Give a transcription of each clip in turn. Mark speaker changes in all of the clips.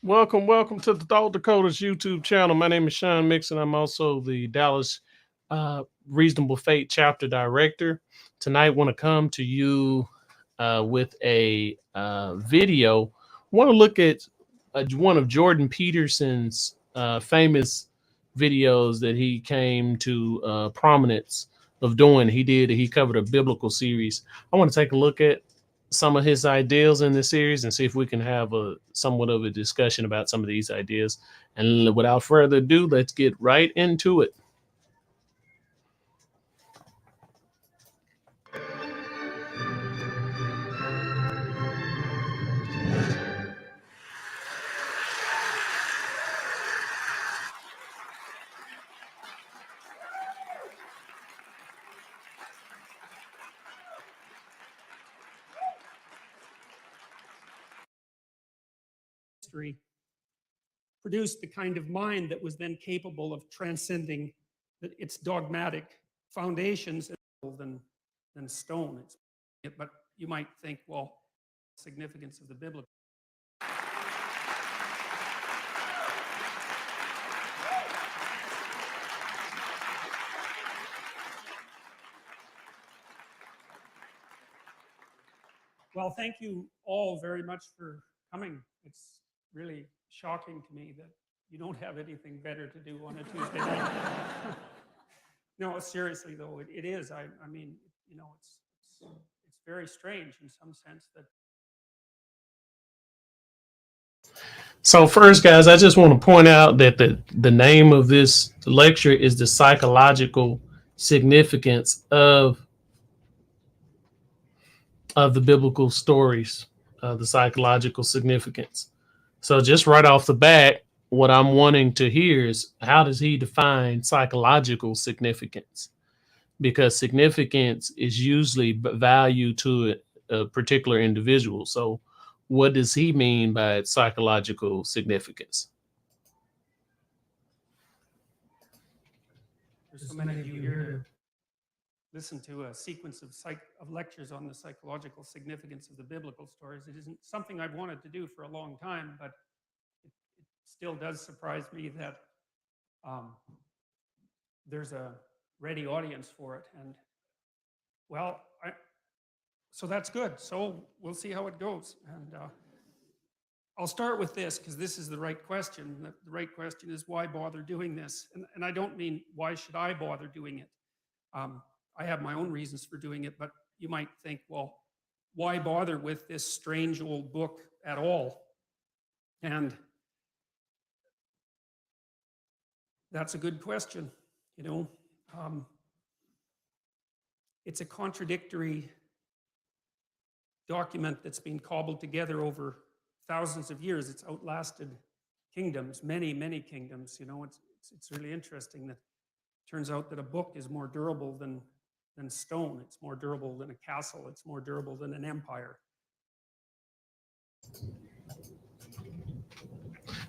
Speaker 1: Welcome to the Thought Dakota's YouTube channel. My name is Sean Mixon. I'm also the Dallas Reasonable Fate chapter director. Tonight, want to come to you with a video. Want to look at one of Jordan Peterson's famous videos that he came to prominence of doing. He covered a biblical series. I want to take a look at some of his ideals in this series and see if we can have a somewhat of a discussion about some of these ideas. And without further ado, let's get right into it.
Speaker 2: History produced the kind of mind that was then capable of transcending its dogmatic foundations than stone. But you might think, well, significance of the biblical. Well, thank you all very much for coming. It's really shocking to me that you don't have anything better to do on a Tuesday night. No, seriously though, it is. I mean, you know, it's very strange in some sense that.
Speaker 1: So first, guys, I just want to point out that the name of this lecture is the psychological significance of the biblical stories, the psychological significance. So just right off the bat, what I'm wanting to hear is how does he define psychological significance? Because significance is usually value to a particular individual. So what does he mean by psychological significance?
Speaker 2: There's so many of you here to listen to a sequence of lectures on the psychological significance of the biblical stories. It isn't something I've wanted to do for a long time, but it still does surprise me that there's a ready audience for it. And well, so that's good. So we'll see how it goes. And I'll start with this because this is the right question. The right question is why bother doing this? And I don't mean why should I bother doing it? I have my own reasons for doing it, but you might think, well, why bother with this strange old book at all? And that's a good question, you know. It's a contradictory document that's been cobbled together over thousands of years. It's outlasted kingdoms, many kingdoms. You know, it's really interesting that it turns out that a book is more durable than stone. It's more durable than a castle. It's more durable than an empire.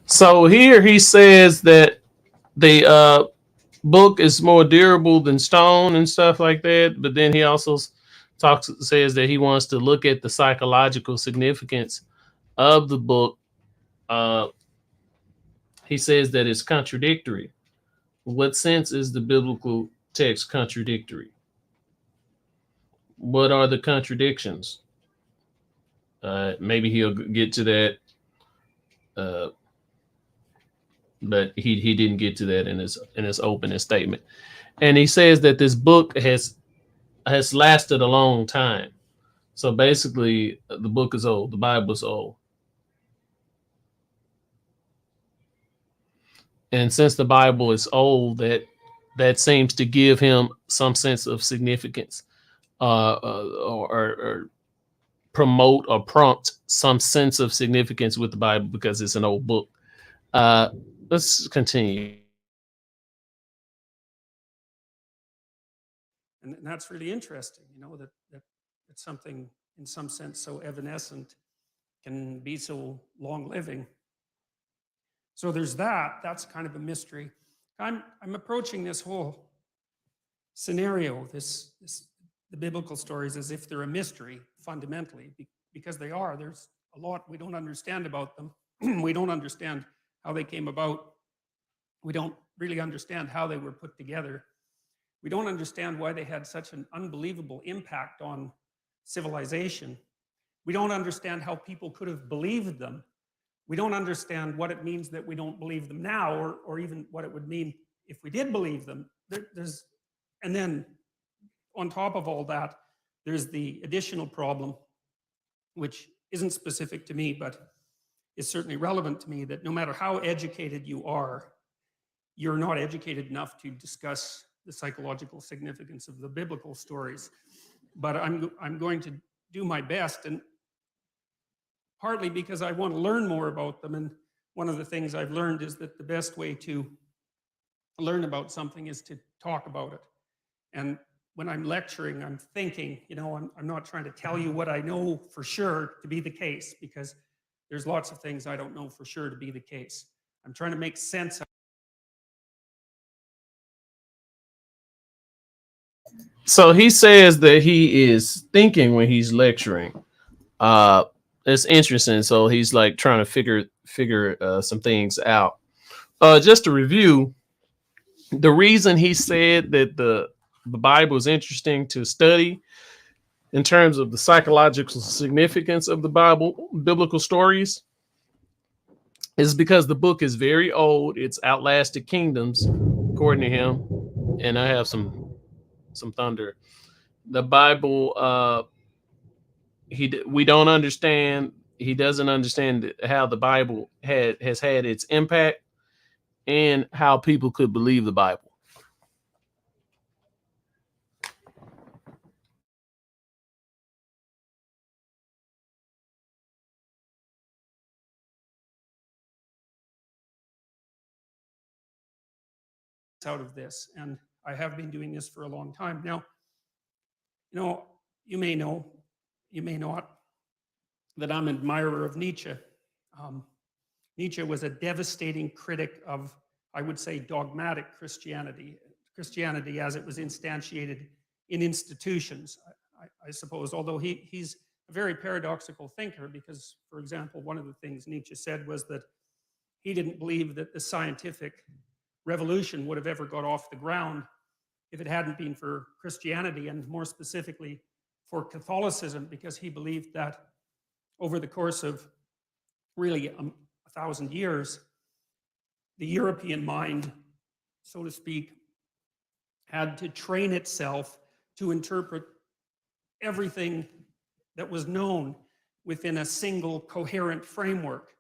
Speaker 1: So here he says that the book is more durable than stone and stuff like that. But then he also says that he wants to look at the psychological significance of the book. He says that it's contradictory. What sense is the biblical text contradictory? What are the contradictions? Maybe he'll get to that, but he didn't get to that in his opening statement. And he says that this book has lasted a long time. So basically, the book is old. The Bible is old. And since the Bible is old, that seems to give him some sense of significance, or promote or prompt some sense of significance with the Bible because it's an old book. Let's continue.
Speaker 2: And that's really interesting, you know, that something in some sense so evanescent can be so long living. So there's that's kind of a mystery. I'm approaching this whole scenario, the biblical stories, as if they're a mystery fundamentally, because they are. There's a lot we don't understand about them. We don't understand how they came about. We don't really understand how they were put together. We don't understand why they had such an unbelievable impact on civilization. We don't understand how people could have believed them. We don't understand what it means that we don't believe them now, or even what it would mean if we did believe them. And then on top of all that, there's the additional problem, which isn't specific to me, but is certainly relevant to me, that no matter how educated you are, you're not educated enough to discuss the psychological significance of the biblical stories. But I'm going to do my best, and partly because I want to learn more about them. And one of the things I've learned is that the best way to learn about something is to talk about it. And when I'm lecturing, I'm thinking, I'm not trying to tell you what I know for sure to be the case, because there's lots of things I don't know for sure to be the case. I'm trying to make sense of.
Speaker 1: So he says that he is thinking when he's lecturing. It's interesting. So he's like trying to figure some things out. Just to review, the reason he said that the Bible is interesting to study in terms of the psychological significance of the biblical stories, is because the book is very old. It's outlasted kingdoms, according to him. And I have some thunder. The Bible, we don't understand. He doesn't understand how the Bible has had its impact and how people could believe the Bible.
Speaker 2: Out of this, and I have been doing this for a long time now. You may know, you may not, that I'm an admirer of Nietzsche. Nietzsche was a devastating critic of, I would say, dogmatic Christianity as it was instantiated in institutions, I suppose, although he's a very paradoxical thinker, because, for example, one of the things Nietzsche said was that he didn't believe that the scientific revolution would have ever got off the ground if it hadn't been for Christianity, and more specifically for Catholicism, because he believed that over the course of really 1,000 years, the European mind, so to speak, had to train itself to interpret everything that was known within a single coherent framework.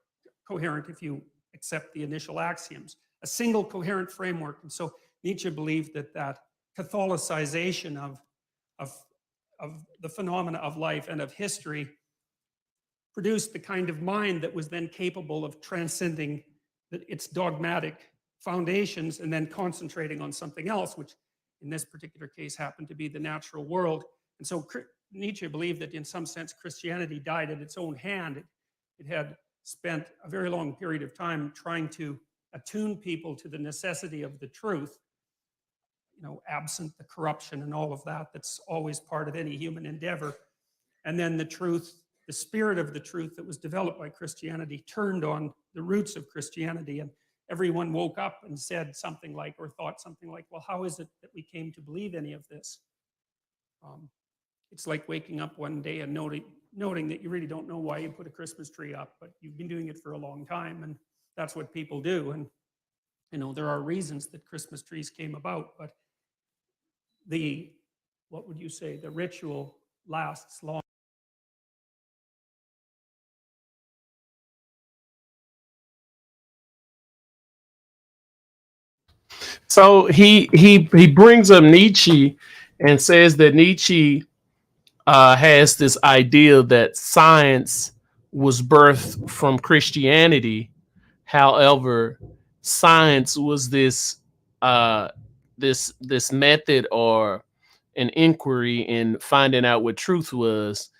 Speaker 2: Coherent if you accept the initial axioms. A single coherent framework. And so Nietzsche believed that Catholicization of the phenomena of life and of history produced the kind of mind that was then capable of transcending its dogmatic foundations and then concentrating on something else, which in this particular case happened to be the natural world. And so Nietzsche believed that in some sense Christianity died at its own hand. It had spent a very long period of time trying to attune people to the necessity of the truth, absent the corruption and all of that that's always part of any human endeavor. And then the truth, the spirit of the truth that was developed by Christianity turned on the roots of Christianity, and everyone woke up and said something like, or thought something like, well, how is it that we came to believe any of this? It's like waking up one day and noting that you really don't know why you put a Christmas tree up, but you've been doing it for a long time, and that's what people do. And there are reasons that Christmas trees came about, but what would you say, the ritual lasts long.
Speaker 1: So he brings up Nietzsche and says that Nietzsche has this idea that science was birthed from Christianity. However, science was this method or an inquiry in finding out what truth was,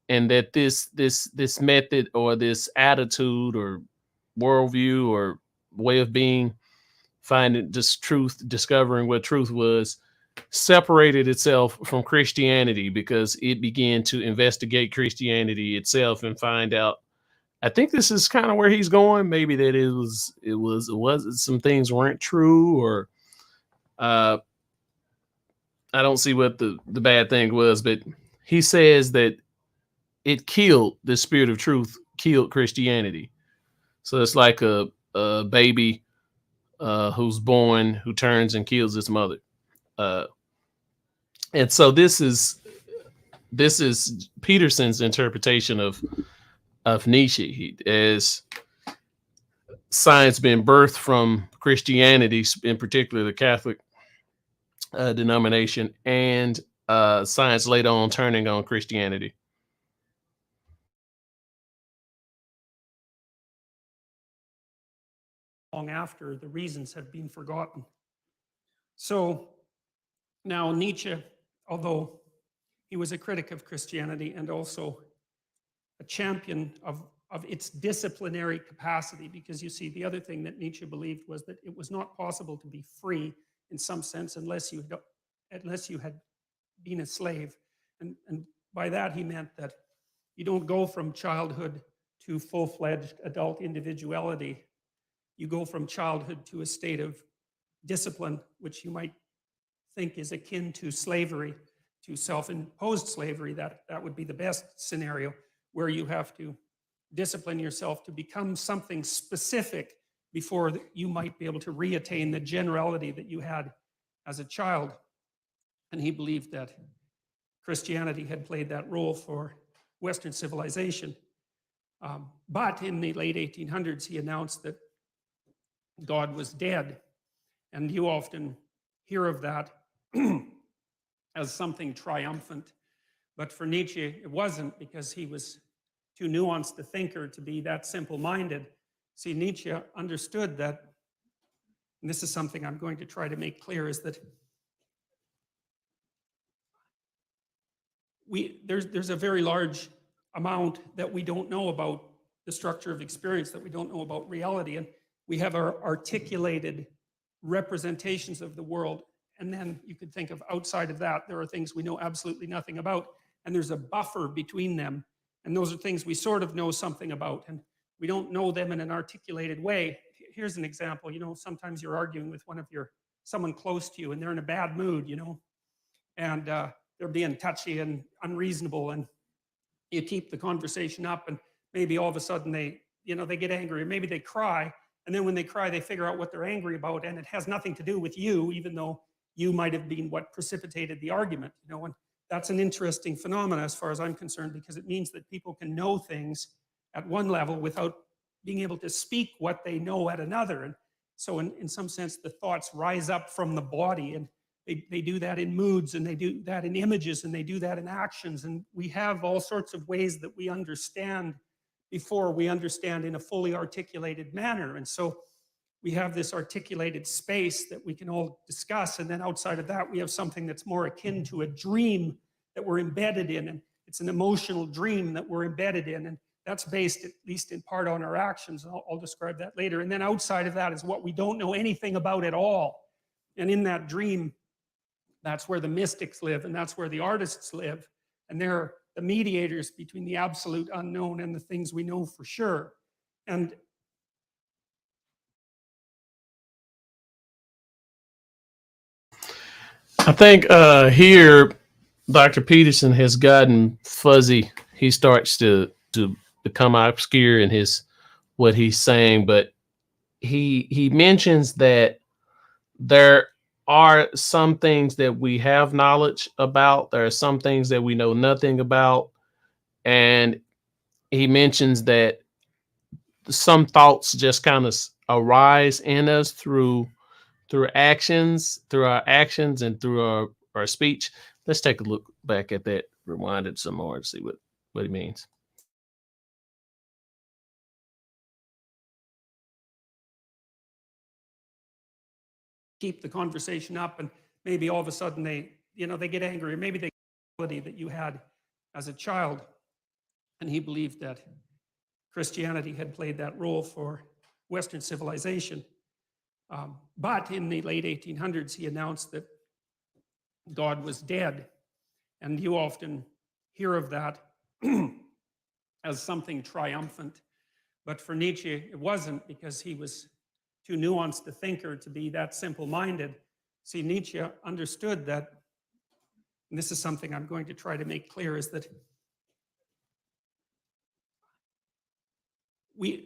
Speaker 1: and that this method or this attitude or worldview or way of being, finding just truth, discovering what truth was, separated itself from Christianity because it began to investigate Christianity itself and find out I think this is kind of where he's going. Maybe that it was some things weren't true, or uh, I don't see what the bad thing was, but he says that it killed the spirit of truth, killed Christianity. So it's like a baby who's born, who turns and kills its mother. Uh, and so this is Peterson's interpretation of Nietzsche. As science being birthed from Christianity, in particular the Catholic denomination, and science later on turning on Christianity.
Speaker 2: Long after the reasons have been forgotten. So now Nietzsche, although he was a critic of Christianity and also a champion of its disciplinary capacity, because you see, the other thing that Nietzsche believed was that it was not possible to be free in some sense unless you had been a slave. And by that he meant that you don't go from childhood to full-fledged adult individuality. You go from childhood to a state of discipline, which you might think is akin to slavery, to self-imposed slavery. That would be the best scenario, where you have to discipline yourself to become something specific before you might be able to reattain the generality that you had as a child. And he believed that Christianity had played that role for Western civilization. But in the late 1800s, he announced that God was dead. And you often hear of that as something triumphant. But for Nietzsche, it wasn't, because he was too nuanced a thinker to be that simple-minded. See, Nietzsche understood that, and this is something I'm going to try to make clear, is that there's a very large amount that we don't know about the structure of experience, that we don't know about reality. And we have our articulated representations of the world. And then you could think of, outside of that, there are things we know absolutely nothing about. And there's a buffer between them. And those are things we sort of know something about. And we don't know them in an articulated way. Here's an example. Sometimes you're arguing with someone close to you, and they're in a bad mood, and they're being touchy and unreasonable. And you keep the conversation up, and maybe all of a sudden they get angry, or maybe they cry. And then when they cry, they figure out what they're angry about, and it has nothing to do with you, even though you might have been what precipitated the argument. And that's an interesting phenomenon as far as I'm concerned, because it means that people can know things at one level without being able to speak what they know at another. And so in some sense, the thoughts rise up from the body, and they do that in moods, and they do that in images, and they do that in actions. And we have all sorts of ways that we understand before we understand in a fully articulated manner. And so we have this articulated space that we can all discuss. And then outside of that, we have something that's more akin to a dream that we're embedded in. And it's an emotional dream that we're embedded in. And that's based, at least in part, on our actions. I'll describe that later. And then outside of that is what we don't know anything about at all. And in that dream, that's where the mystics live, and that's where the artists live. And they're the mediators between the absolute unknown and the things we know for sure. And
Speaker 1: I think here Dr. Peterson has gotten fuzzy. He starts to become obscure in what he's saying, but he mentions that there are some things that we have knowledge about. There are some things that we know nothing about. And he mentions that some thoughts just kind of arise in us through our actions and through our speech. Let's take a look back at that, rewind it some more and see what he means.
Speaker 2: keep the conversation up, and maybe all of a sudden they get angry, or maybe they that you had as a child. And he believed that Christianity had played that role for Western civilization. But in the late 1800s, he announced that God was dead. And you often hear of that as something triumphant. But for Nietzsche, it wasn't, because he was too nuanced a thinker to be that simple-minded. See, Nietzsche understood that, and this is something I'm going to try to make clear, is that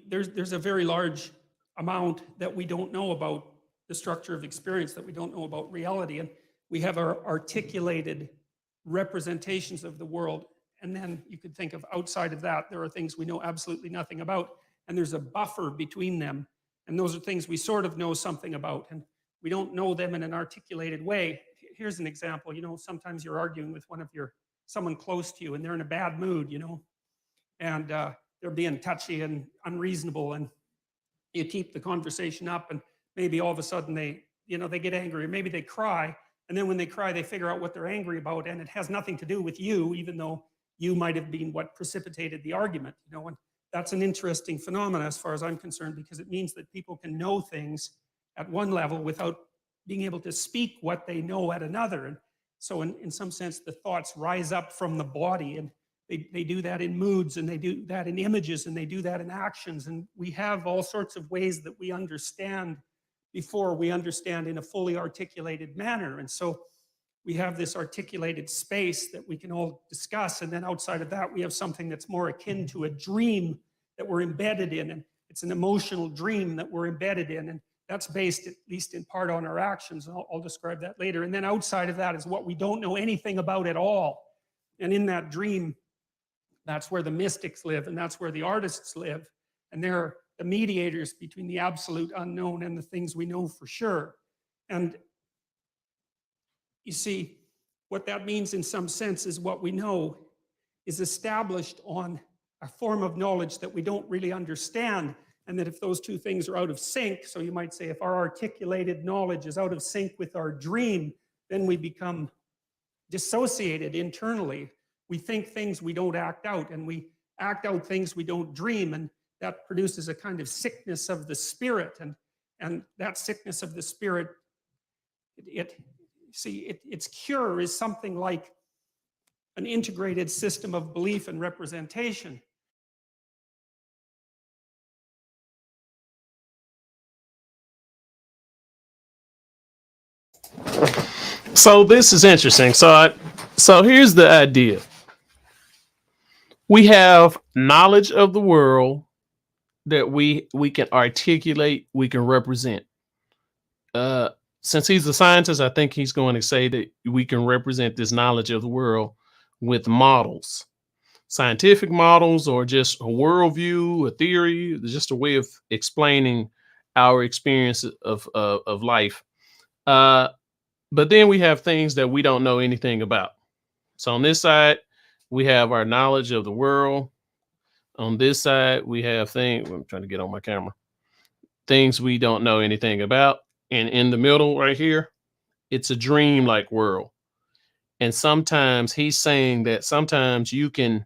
Speaker 2: there's a very large amount that we don't know about the structure of experience, that we don't know about reality. And we have our articulated representations of the world. And then you could think of, outside of that, there are things we know absolutely nothing about. And there's a buffer between them. And those are things we sort of know something about. And we don't know them in an articulated way. Here's an example. Sometimes you're arguing with someone close to you, and they're in a bad mood, and they're being touchy and unreasonable, and you keep the conversation up, and maybe all of a sudden they get angry, or maybe they cry, and then when they cry, they figure out what they're angry about, and it has nothing to do with you, even though you might have been what precipitated the argument, and that's an interesting phenomenon as far as I'm concerned, because it means that people can know things at one level without being able to speak what they know at another. And so in some sense, the thoughts rise up from the body, and they do that in moods, and they do that in images, and they do that in actions. And we have all sorts of ways that we understand before we understand in a fully articulated manner. And so we have this articulated space that we can all discuss. And then outside of that, we have something that's more akin to a dream that we're embedded in. And it's an emotional dream that we're embedded in. And that's based, at least in part, on our actions. And I'll describe that later. And then outside of that is what we don't know anything about at all. And in that dream, that's where the mystics live, and that's where the artists live. And they're the mediators between the absolute unknown and the things we know for sure. And you see, what that means in some sense is what we know is established on a form of knowledge that we don't really understand. And that if those two things are out of sync, so you might say if our articulated knowledge is out of sync with our dream, then we become dissociated internally. We think things we don't act out, and we act out things we don't dream, and that produces a kind of sickness of the spirit. And that sickness of the spirit, its cure is something like an integrated system of belief and representation.
Speaker 1: So this is interesting. So here's the idea. We have knowledge of the world that we can articulate, we can represent. Since he's a scientist, I think he's going to say that we can represent this knowledge of the world with models, scientific models, or just a worldview, a theory, just a way of explaining our experience of life. But then we have things that we don't know anything about. So on this side, we have our knowledge of the world. On this side, we have things, I'm trying to get on my camera, things we don't know anything about. And in the middle right here, it's a dream-like world. And sometimes he's saying that sometimes you can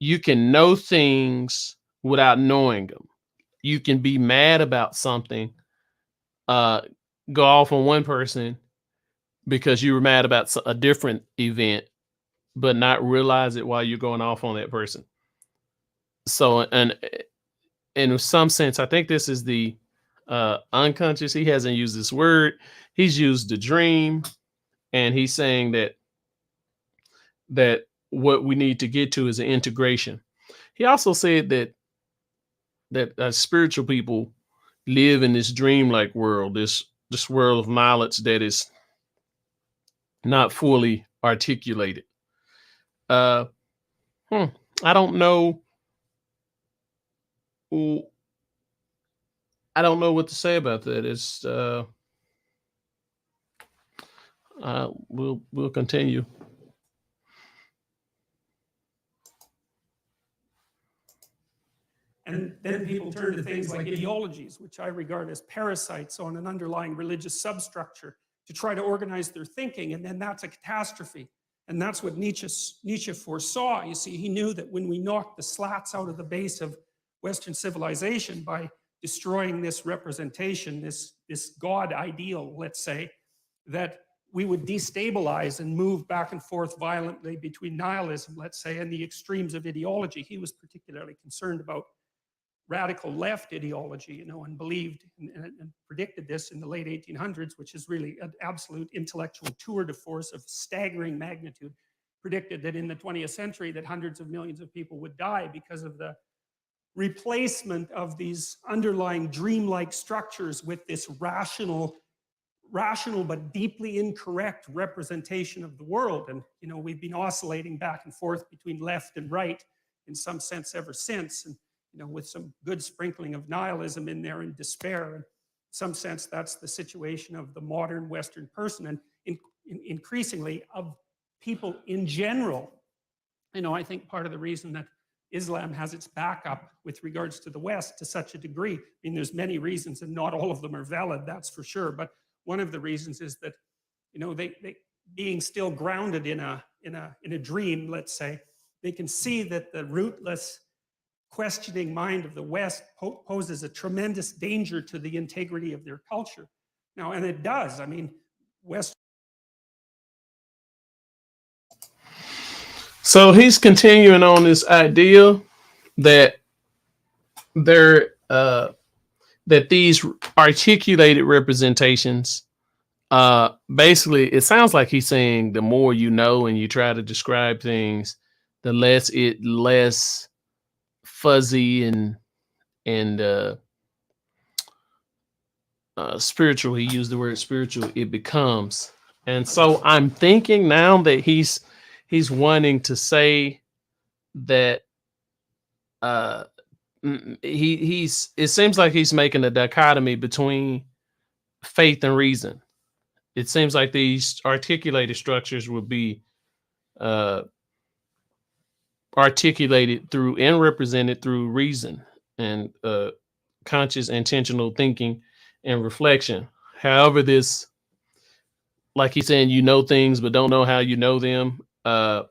Speaker 1: know things without knowing them. You can be mad about something, go off on one person because you were mad about a different event, but not realize it while you're going off on that person. So, and in some sense, I think this is the unconscious. He hasn't used this word. He's used the dream, and he's saying that what we need to get to is an integration. He also said that spiritual people live in this dreamlike world, this world of knowledge that is not fully articulated. I don't know. I don't know what to say about that. It's we'll continue.
Speaker 2: And then people turn to things like ideologies, which I regard as parasites on an underlying religious substructure, to try to organize their thinking, and then that's a catastrophe. And that's what Nietzsche foresaw. You see, he knew that when we knocked the slats out of the base of Western civilization by destroying this representation, this God ideal, let's say, that we would destabilize and move back and forth violently between nihilism, let's say, and the extremes of ideology. He was particularly concerned about radical left ideology, you know, and believed and predicted this in the late 1800s, which is really an absolute intellectual tour de force of staggering magnitude, predicted that in the 20th century that hundreds of millions of people would die because of the replacement of these underlying dreamlike structures with this rational but deeply incorrect representation of the world. And, you know, we've been oscillating back and forth between left and right in some sense ever since. And, you know, with some good sprinkling of nihilism in there and despair. And in some sense, that's the situation of the modern Western person and increasingly of people in general. You know, I think part of the reason that Islam has its backup with regards to the West to such a degree, I mean, there's many reasons and not all of them are valid, that's for sure. But one of the reasons is that, you know, they being still grounded in a dream, let's say, they can see that the rootless, questioning mind of the West poses a tremendous danger to the integrity of their culture. Now, and it does. I mean, West.
Speaker 1: So he's continuing on this idea that there that these articulated representations, basically, it sounds like he's saying the more you know and you try to describe things, the less fuzzy and spiritual. He used the word spiritual. It becomes, and so I'm thinking now that he's wanting to say that he's. It seems like he's making a dichotomy between faith and reason. It seems like these articulated structures would be articulated through and represented through reason and conscious, intentional thinking and reflection. However, this, like he's saying, you know things but don't know how you know them. The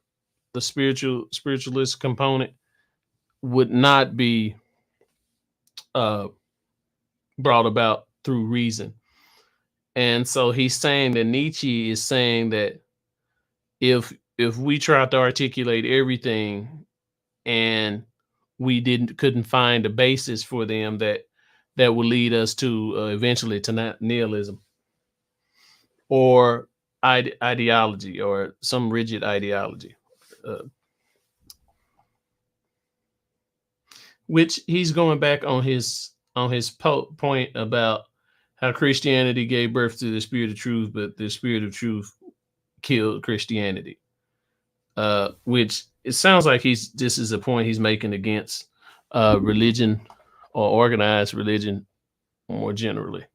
Speaker 1: spiritualist component would not be brought about through reason. And so he's saying that Nietzsche is saying that if we tried to articulate everything and we couldn't find a basis for them, that would lead us to eventually to nihilism or ideology or some rigid ideology, which he's going back on his point about how Christianity gave birth to the spirit of truth, but the spirit of truth killed Christianity. Which it sounds like this is a point he's making against religion or organized religion more generally.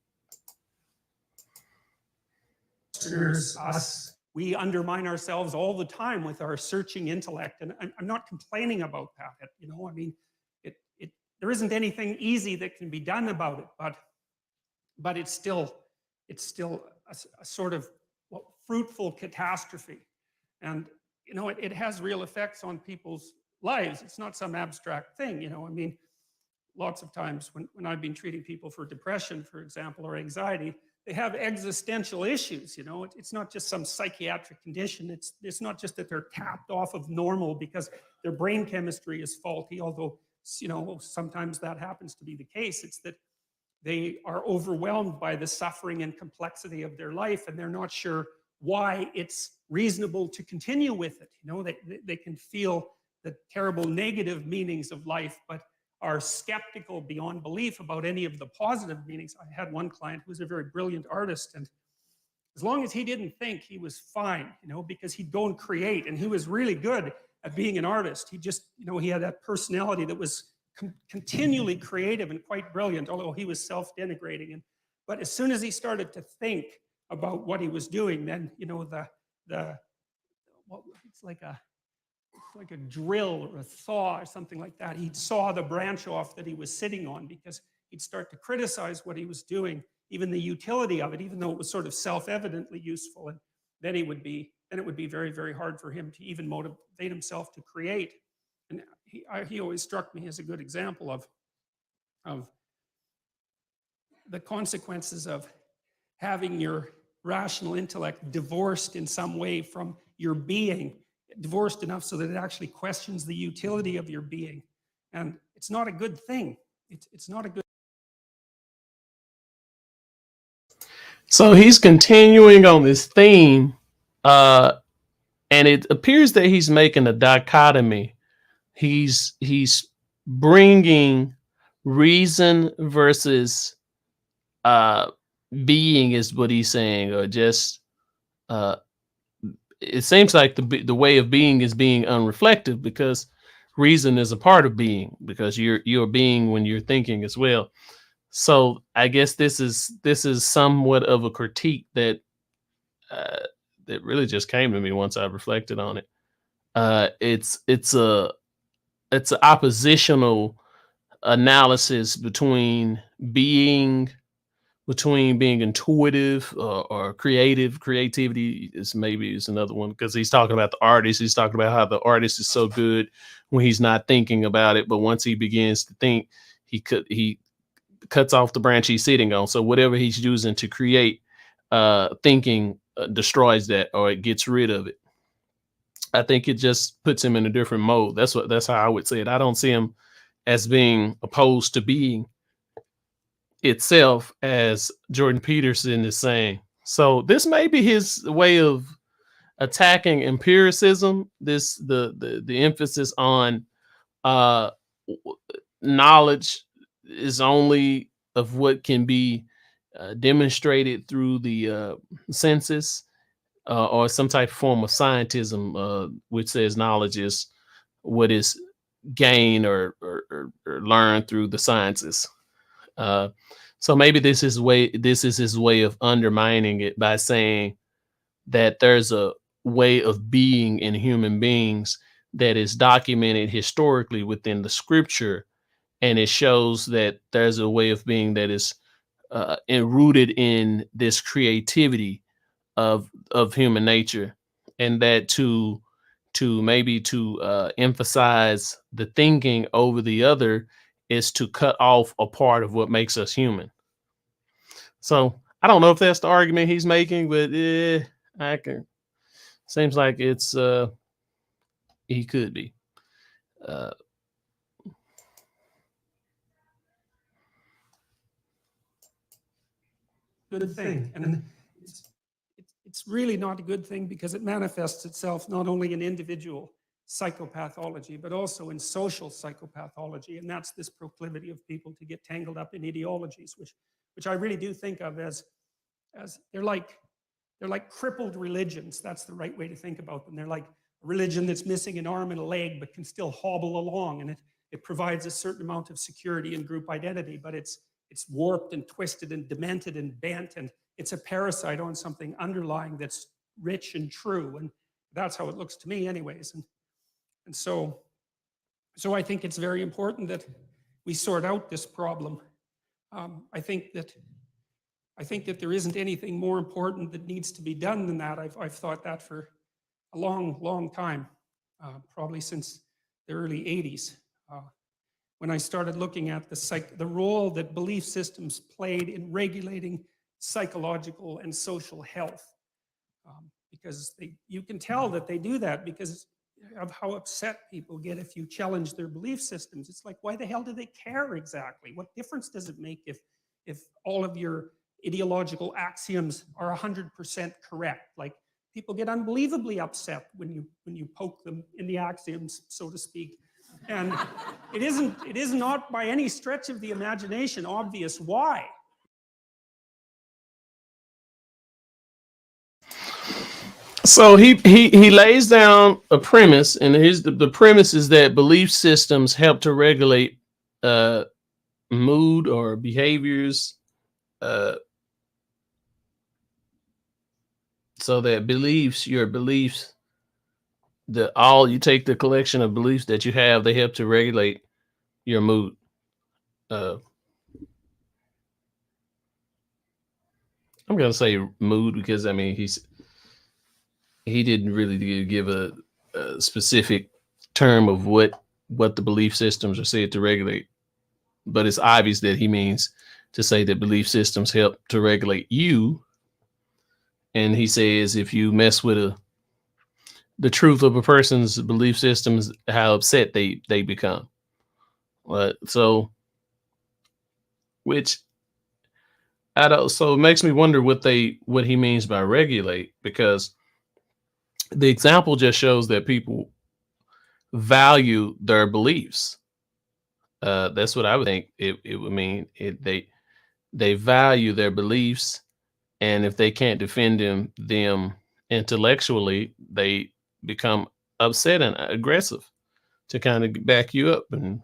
Speaker 2: Us, we undermine ourselves all the time with our searching intellect, and I'm not complaining about that. You know, I mean, there isn't anything easy that can be done about it, but it's still a sort of fruitful catastrophe, and you know, it has real effects on people's lives. It's not some abstract thing, you know. I mean, lots of times when I've been treating people for depression, for example, or anxiety, they have existential issues, you know. It's not just some psychiatric condition. It's not just that they're tapped off of normal because their brain chemistry is faulty, although, you know, sometimes that happens to be the case. It's that they are overwhelmed by the suffering and complexity of their life, and they're not sure why it's reasonable to continue with it. You know, they can feel the terrible negative meanings of life, but are skeptical beyond belief about any of the positive meanings. I had one client who was a very brilliant artist, and as long as he didn't think, he was fine, you know, because he'd go and create, and he was really good at being an artist. He just, you know, he had that personality that was continually creative and quite brilliant, although he was self-denigrating. But as soon as he started to think about what he was doing, then, you know, it's like a drill or a saw or something like that. He'd saw the branch off that he was sitting on, because he'd start to criticize what he was doing, even the utility of it, even though it was sort of self-evidently useful. And then it would be very, very hard for him to even motivate himself to create. And he always struck me as a good example of the consequences of having your rational intellect divorced in some way from your being, divorced enough so that it actually questions the utility of your being. And it's not a good thing. it's not a good.
Speaker 1: So he's continuing on this theme, and it appears that he's making a dichotomy. He's bringing reason versus being is what he's saying, or just uh, it seems like the way of being is being unreflective, because reason is a part of being, because you're being when you're thinking as well. So I guess this is somewhat of a critique that uh, that really just came to me once I reflected on it. It's an oppositional analysis being between being intuitive or creative. Creativity is another one, because he's talking about the artist. He's talking about how the artist is so good when he's not thinking about it, but once he begins to think, he cuts off the branch he's sitting on. So whatever he's using to create, thinking destroys that, or it gets rid of it. I think it just puts him in a different mode. That's how I would say it. I don't see him as being opposed to being itself, as Jordan Peterson is saying. So this may be his way of attacking empiricism. The emphasis on uh, knowledge is only of what can be demonstrated through the senses, or some type of form of scientism, which says knowledge is what is gained or learned through the sciences. Uh, so maybe this is his way of undermining it by saying that there's a way of being in human beings that is documented historically within the scripture, and it shows that there's a way of being that is rooted in this creativity of human nature, and that to emphasize the thinking over the other is to cut off a part of what makes us human. So I don't know if that's the argument he's making, but I can. Seems like it's he could be. Uh,
Speaker 2: Good thing. And it's really not a good thing, because it manifests itself not only in individual psychopathology, but also in social psychopathology. And that's this proclivity of people to get tangled up in ideologies, which I really do think of as they're like crippled religions. That's the right way to think about them. They're like a religion that's missing an arm and a leg, but can still hobble along. And it provides a certain amount of security and group identity, but it's warped and twisted and demented and bent, and it's a parasite on something underlying that's rich and true. And that's how it looks to me anyways. And so I think it's very important that we sort out this problem. I think that there isn't anything more important that needs to be done than that. I've thought that for a long time, probably since the early 80s. When I started looking at the role that belief systems played in regulating psychological and social health. Because you can tell that they do that because of how upset people get if you challenge their belief systems. It's like, why the hell do they care exactly? What difference does it make if all of your ideological axioms are 100% correct? Like, people get unbelievably upset when you poke them in the axioms, so to speak. And it is not by any stretch of the imagination obvious why.
Speaker 1: so he lays down a premise, and the premise is that belief systems help to regulate mood or behaviors, uh, so that your beliefs, you take the collection of beliefs that you have, they help to regulate your mood. Uh, I'm gonna say mood, because I mean he didn't really give a specific term of what the belief systems are said to regulate, but it's obvious that he means to say that belief systems help to regulate you. And he says if you mess with the truth of a person's belief systems, how upset they become. So which I don't. So it makes me wonder what he means by regulate, because the example just shows that people value their beliefs. That's what I would think it would mean. They value their beliefs, and if they can't defend them intellectually, they become upset and aggressive to kind of back you up and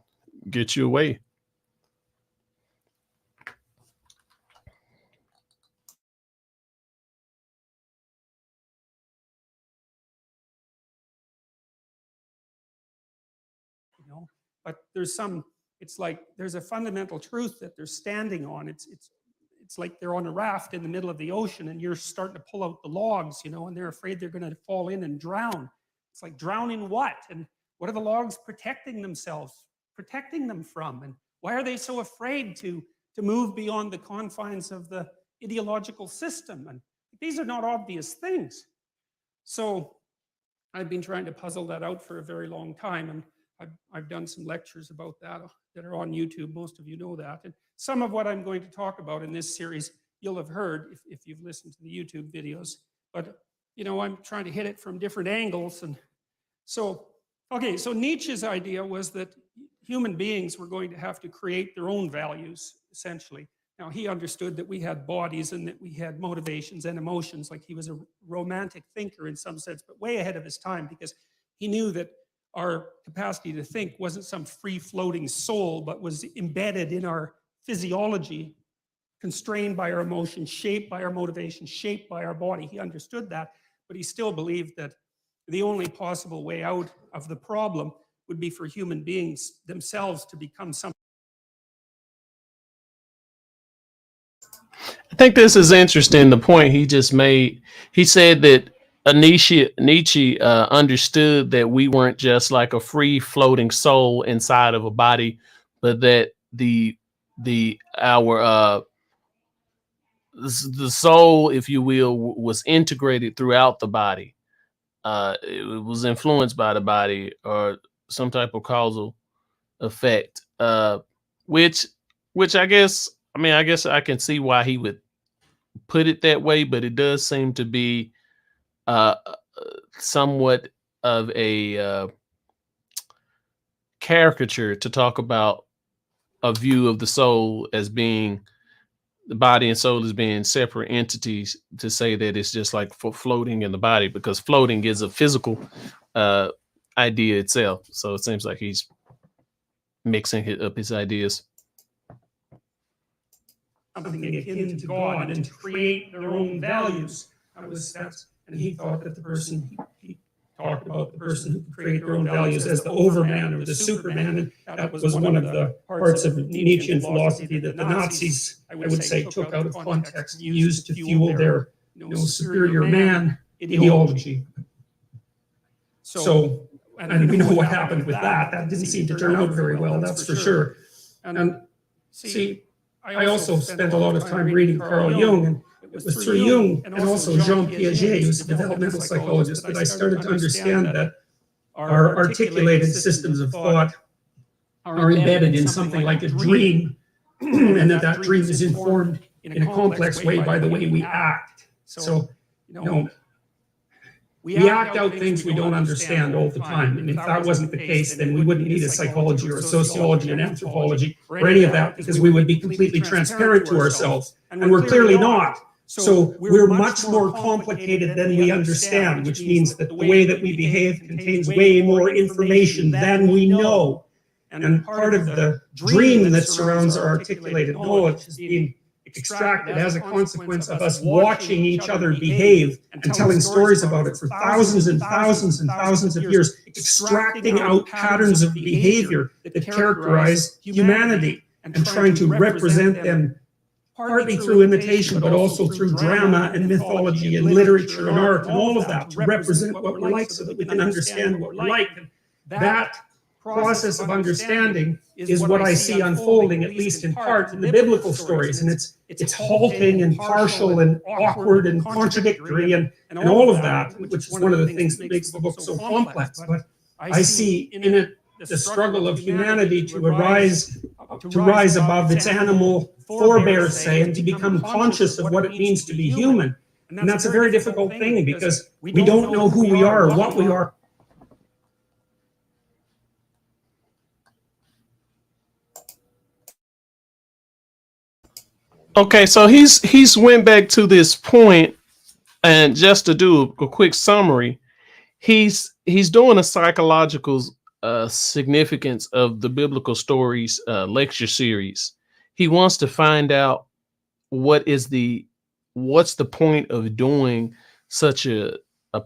Speaker 1: get you away.
Speaker 2: You know, but it's like there's a fundamental truth that they're standing on. It's like they're on a raft in the middle of the ocean, and you're starting to pull out the logs, and they're afraid they're going to fall in and drown. It's like, drowning what? And what are the logs protecting them from? And why are they so afraid to move beyond the confines of the ideological system? And these are not obvious things. So I've been trying to puzzle that out for a very long time, and I've done some lectures about that are on YouTube. Most of you know that. And some of what I'm going to talk about in this series, you'll have heard if you've listened to the YouTube videos. But, I'm trying to hit it from different angles. And so Nietzsche's idea was that human beings were going to have to create their own values, essentially. Now, he understood that we had bodies and that we had motivations and emotions. Like, he was a romantic thinker in some sense, but way ahead of his time, because he knew that our capacity to think wasn't some free-floating soul, but was embedded in our physiology, constrained by our emotions, shaped by our motivations, shaped by our body. He understood that, but he still believed that the only possible way out of the problem would be for human beings themselves to become something.
Speaker 1: I think this is interesting, the point he just made. He said that Nietzsche understood that we weren't just like a free floating soul inside of a body, but that the soul, if you will, was integrated throughout the body. It was influenced by the body, or some type of causal effect, which I guess I can see why he would put it that way, but it does seem to be somewhat of a caricature to talk about a view of the soul as being, the body and soul as being separate entities, to say that it's just like for floating in the body, because floating is a physical idea itself. So it seems like he's mixing up his ideas.
Speaker 2: Something akin to God, and to create their own values. And he thought that he talked about the person who could create their own values as the overman or the superman. And that was one of the parts of Nietzschean philosophy that the Nazis, I would say, took out of context, used to fuel their superior man ideology. So, and we know what happened with that. That didn't seem to turn out very well, that's for sure. And see, I also spent a lot of time reading Carl Jung, and it was through Jung and also Jean Piaget, who's a developmental psychologist, that I started to understand that our articulated systems of thought are embedded in something like a dream, and that dream is informed in a complex way by the way we act. So, we act out things we don't understand all the time. And if that wasn't the case, then we wouldn't need a psychology or a sociology and anthropology or any of that, because we would be completely transparent to ourselves. And we're clearly not. So we're much more complicated than we understand, which means that the way that we behave contains way more information than we know. And part of the dream that surrounds our articulated knowledge is being extracted as a consequence of us watching each other behave and telling stories about it for thousands and thousands and thousands of years, extracting out patterns of behavior that characterize humanity and trying to represent them partly through imitation, but also through drama and mythology and literature and art and all of that, to represent what we're like so that we can understand what we're like. And that process of understanding is what I see unfolding, at least in part, in the biblical stories. And it's halting and partial and awkward and contradictory and all of that, which is one of the things that makes the book so complex. But I see in it the struggle of humanity to rise above its animal forebears say, and to become conscious of what it means to be human. And that's a very difficult thing because we don't know who we are or what we are.
Speaker 1: Okay, so he's went back to this point, and just to do a quick summary, he's doing a psychological significance of the biblical stories lecture series. He wants to find out what is what's the point of doing such a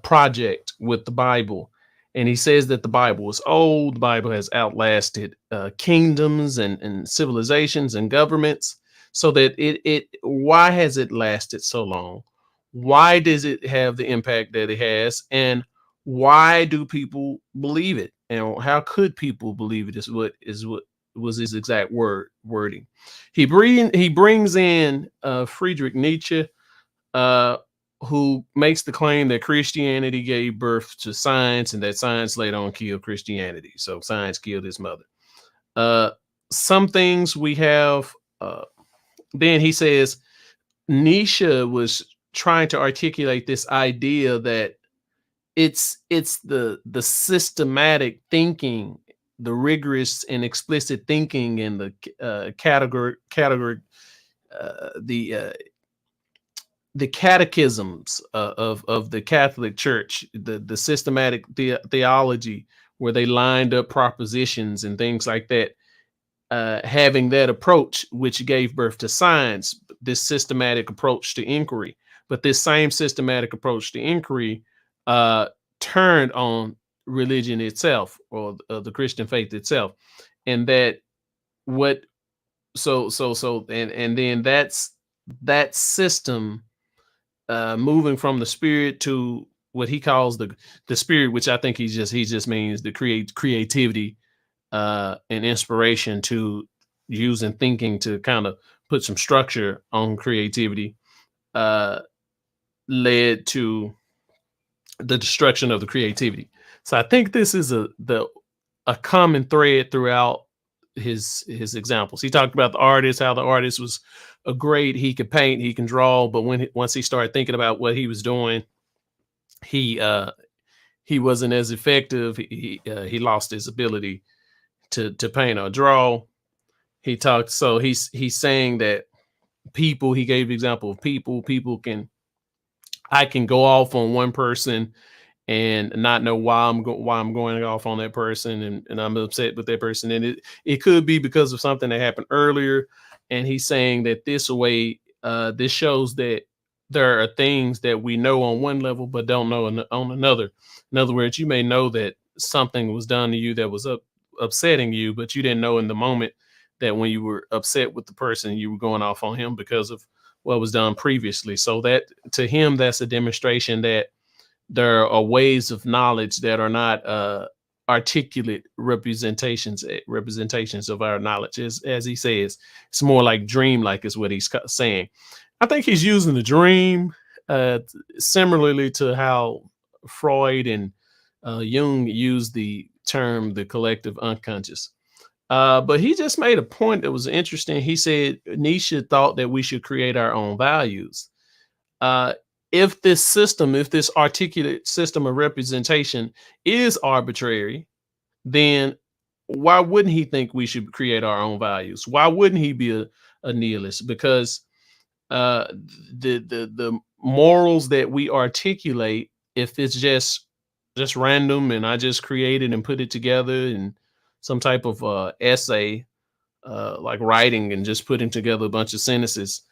Speaker 1: project with the Bible. And he says that the Bible is old, the Bible has outlasted kingdoms and civilizations and governments, so that it why has it lasted so long? Why does it have the impact that it has? And why do people believe it? And how could people believe it is what was his exact wording. He brings in Friedrich Nietzsche, uh, who makes the claim that Christianity gave birth to science and that science later on killed Christianity. So science killed his mother. Uh, some things we have. Then he says Nietzsche was trying to articulate this idea that it's the systematic thinking, the rigorous and explicit thinking, and the the the catechisms of the Catholic Church, the systematic theology, where they lined up propositions and things like that, having that approach, which gave birth to science, this systematic approach to inquiry. But this same systematic approach to inquiry uh, turned on religion itself, or the Christian faith itself, and that what and then that system, moving from the spirit to what he calls the spirit, which I think he just means the creativity and inspiration, to using thinking to kind of put some structure on creativity, uh, led to the destruction of the creativity. So I think this is a common thread throughout his examples. He talked about the artist, how the artist was a great, he could paint, he can draw, but once he started thinking about what he was doing, he he wasn't as effective. He lost his ability to paint or draw. He talked, so he's saying that people, he gave the example of people can, I can go off on one person and not know why I'm going off on that person, and I'm upset with that person, and it could be because of something that happened earlier. And he's saying that this way, this shows that there are things that we know on one level but don't know on another. In other words, you may know that something was done to you that was upsetting you, but you didn't know in the moment that when you were upset with the person, you were going off on him because of what was done previously. So that, to him, that's a demonstration that there are ways of knowledge that are not articulate representations of our knowledge. As he says, it's more like dream like, is what he's saying. I think he's using the dream similarly to how Freud and Jung used the term the collective unconscious. But he just made a point that was interesting. He said Nietzsche thought that we should create our own values. Uh, if this articulate system of representation is arbitrary, then why wouldn't he think we should create our own values? Why wouldn't he be a nihilist? Because uh, the morals that we articulate, if it's just random and I just create it and put it together in some type of essay, like writing and just putting together a bunch of sentences,